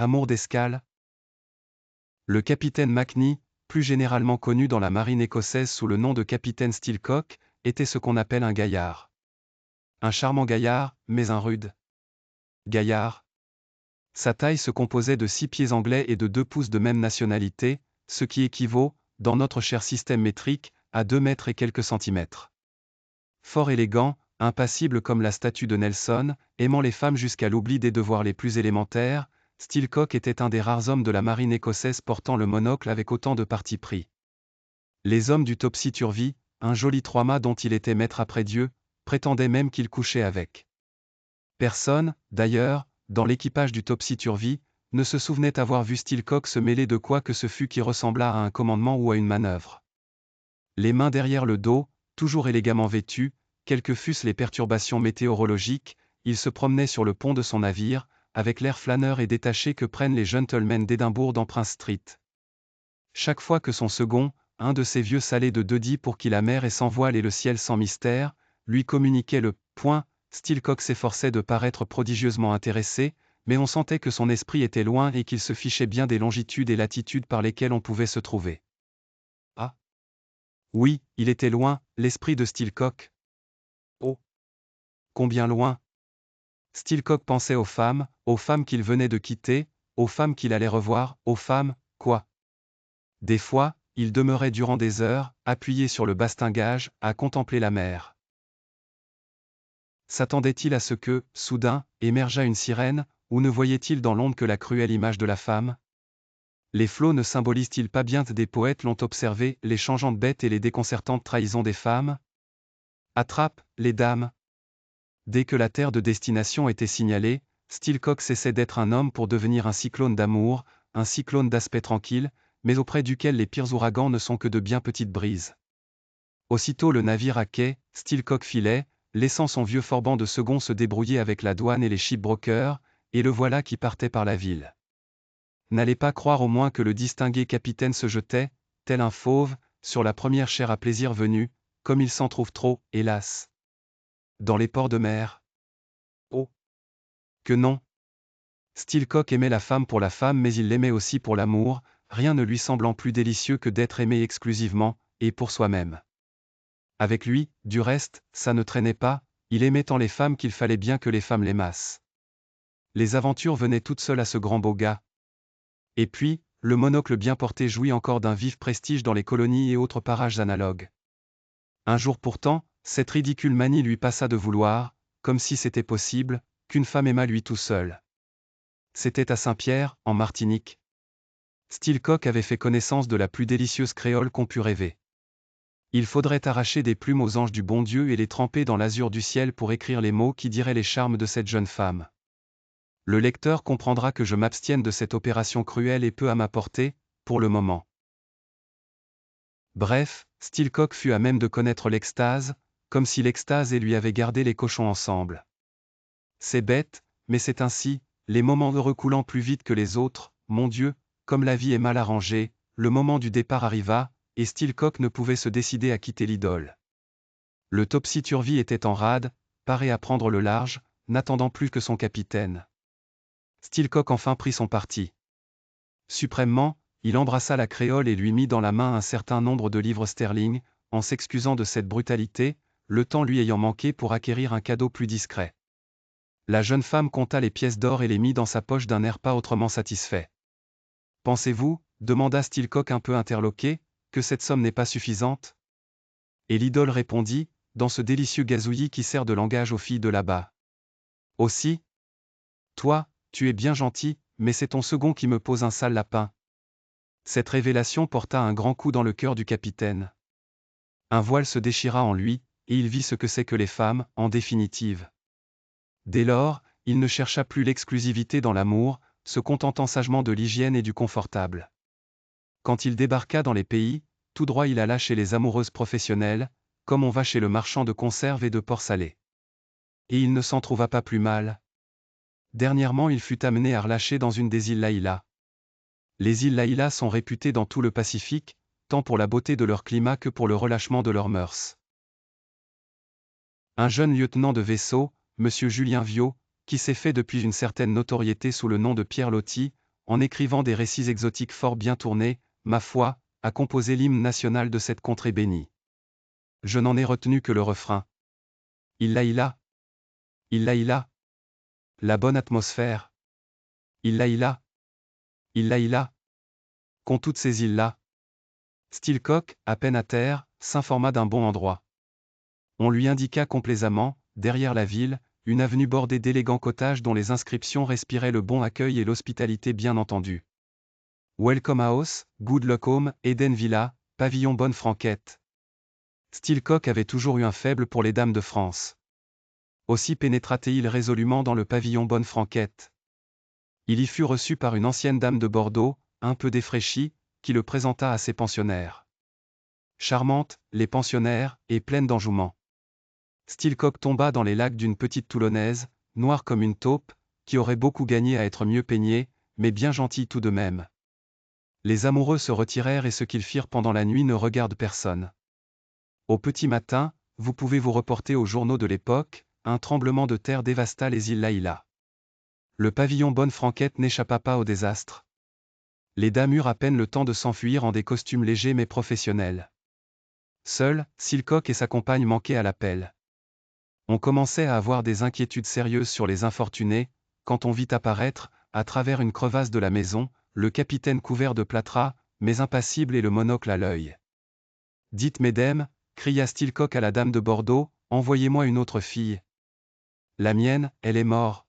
Amour d'escale. Le capitaine Macnie, plus généralement connu dans la marine écossaise sous le nom de capitaine Steelcock, était ce qu'on appelle un gaillard. Un charmant gaillard, mais un rude gaillard. Sa taille se composait de 6 pieds anglais et de 2 pouces de même nationalité, ce qui équivaut, dans notre cher système métrique, à 2 mètres et quelques centimètres. Fort élégant, impassible comme la statue de Nelson, aimant les femmes jusqu'à l'oubli des devoirs les plus élémentaires, Steelcock était un des rares hommes de la marine écossaise portant le monocle avec autant de parti pris. Les hommes du Topsy-Turvy, un joli 3-mâts dont il était maître après Dieu, prétendaient même qu'il couchait avec. Personne, d'ailleurs, dans l'équipage du Topsy-Turvy, ne se souvenait avoir vu Steelcock se mêler de quoi que ce fût qui ressemblât à un commandement ou à une manœuvre. Les mains derrière le dos, toujours élégamment vêtu, quelles que fussent les perturbations météorologiques, il se promenait sur le pont de son navire, avec l'air flâneur et détaché que prennent les gentlemen d'Édimbourg dans Prince Street. Chaque fois que son second, un de ces vieux salés de Dodie pour qui la mer est sans voile et le ciel sans mystère, lui communiquait le point, Steelcock s'efforçait de paraître prodigieusement intéressé, mais on sentait que son esprit était loin et qu'il se fichait bien des longitudes et latitudes par lesquelles on pouvait se trouver. Ah! Oui, il était loin, l'esprit de Steelcock. Oh! Combien loin! Steelcock pensait aux femmes qu'il venait de quitter, aux femmes qu'il allait revoir, aux femmes, quoi? Des fois, il demeurait durant des heures, appuyé sur le bastingage, à contempler la mer. S'attendait-il à ce que, soudain, émergeât une sirène, ou ne voyait-il dans l'onde que la cruelle image de la femme? Les flots ne symbolisent-ils pas bien des poètes l'ont observé, les changeantes bêtes et les déconcertantes trahisons des femmes? Attrape, les dames! Dès que la terre de destination était signalée, Steelcock cessait d'être un homme pour devenir un cyclone d'amour, un cyclone d'aspect tranquille, mais auprès duquel les pires ouragans ne sont que de bien petites brises. Aussitôt le navire à quai, Steelcock filait, laissant son vieux forban de second se débrouiller avec la douane et les shipbrokers, et le voilà qui partait par la ville. N'allez pas croire au moins que le distingué capitaine se jetait, tel un fauve, sur la première chair à plaisir venue, comme il s'en trouve trop, hélas, dans les ports de mer. Oh! Que non! Steelcock aimait la femme pour la femme mais il l'aimait aussi pour l'amour, rien ne lui semblant plus délicieux que d'être aimé exclusivement, et pour soi-même. Avec lui, du reste, ça ne traînait pas, il aimait tant les femmes qu'il fallait bien que les femmes l'aimassent. Les aventures venaient toutes seules à ce grand beau gars. Et puis, le monocle bien porté jouit encore d'un vif prestige dans les colonies et autres parages analogues. Un jour pourtant, cette ridicule manie lui passa de vouloir, comme si c'était possible, qu'une femme aimât lui tout seul. C'était à Saint-Pierre, en Martinique. Steelcock avait fait connaissance de la plus délicieuse créole qu'on pût rêver. Il faudrait arracher des plumes aux anges du bon Dieu et les tremper dans l'azur du ciel pour écrire les mots qui diraient les charmes de cette jeune femme. Le lecteur comprendra que je m'abstienne de cette opération cruelle et peu à ma portée, pour le moment. Bref, Steelcock fut à même de connaître l'extase, comme si l'extase et lui avait gardé les cochons ensemble. C'est bête, mais c'est ainsi, les moments heureux coulant plus vite que les autres, mon Dieu, comme la vie est mal arrangée, le moment du départ arriva, et Steelcock ne pouvait se décider à quitter l'idole. Le Topsy-Turvy était en rade, paré à prendre le large, n'attendant plus que son capitaine. Steelcock enfin prit son parti. Suprêmement, il embrassa la créole et lui mit dans la main un certain nombre de livres sterling, en s'excusant de cette brutalité, le temps lui ayant manqué pour acquérir un cadeau plus discret. La jeune femme compta les pièces d'or et les mit dans sa poche d'un air pas autrement satisfait. « Pensez-vous, demanda Steelcock un peu interloqué, que cette somme n'est pas suffisante ?» Et l'idole répondit, dans ce délicieux gazouillis qui sert de langage aux filles de là-bas. « Aussi ? Toi, tu es bien gentil, mais c'est ton second qui me pose un sale lapin. » Cette révélation porta un grand coup dans le cœur du capitaine. Un voile se déchira en lui, et il vit ce que c'est que les femmes, en définitive. Dès lors, il ne chercha plus l'exclusivité dans l'amour, se contentant sagement de l'hygiène et du confortable. Quand il débarqua dans les pays, tout droit il alla chez les amoureuses professionnelles, comme on va chez le marchand de conserves et de porc salé. Et il ne s'en trouva pas plus mal. Dernièrement il fut amené à relâcher dans une des îles Laïla. Les îles Laïla sont réputées dans tout le Pacifique, tant pour la beauté de leur climat que pour le relâchement de leurs mœurs. Un jeune lieutenant de vaisseau, M. Julien Viau, qui s'est fait depuis une certaine notoriété sous le nom de Pierre Loti, en écrivant des récits exotiques fort bien tournés, ma foi, a composé l'hymne national de cette contrée bénie. Je n'en ai retenu que le refrain. Illa illa. Illa illa. La bonne atmosphère. Illa illa. Illa illa. Qu'ont toutes ces îles-là. Steelcock, à peine à terre, s'informa d'un bon endroit. On lui indiqua complaisamment, derrière la ville, une avenue bordée d'élégants cottages dont les inscriptions respiraient le bon accueil et l'hospitalité bien entendue. Welcome House, Good Luck Home, Eden Villa, Pavillon Bonne Franquette. Steelcock avait toujours eu un faible pour les dames de France. Aussi pénétra-t-il résolument dans le pavillon Bonne Franquette. Il y fut reçu par une ancienne dame de Bordeaux, un peu défraîchie, qui le présenta à ses pensionnaires. Charmante, les pensionnaires, et pleine d'enjouement. Steelcock tomba dans les lacs d'une petite Toulonnaise, noire comme une taupe, qui aurait beaucoup gagné à être mieux peignée, mais bien gentille tout de même. Les amoureux se retirèrent et ce qu'ils firent pendant la nuit ne regarde personne. Au petit matin, vous pouvez vous reporter aux journaux de l'époque, un tremblement de terre dévasta les îles Laïla. Le pavillon Bonne Franquette n'échappa pas au désastre. Les dames eurent à peine le temps de s'enfuir en des costumes légers mais professionnels. Seuls, Steelcock et sa compagne manquaient à l'appel. On commençait à avoir des inquiétudes sérieuses sur les infortunés, quand on vit apparaître, à travers une crevasse de la maison, le capitaine couvert de plâtras, mais impassible et le monocle à l'œil. « Dites mesdames, cria Steelcock à la dame de Bordeaux, envoyez-moi une autre fille. La mienne, elle est morte.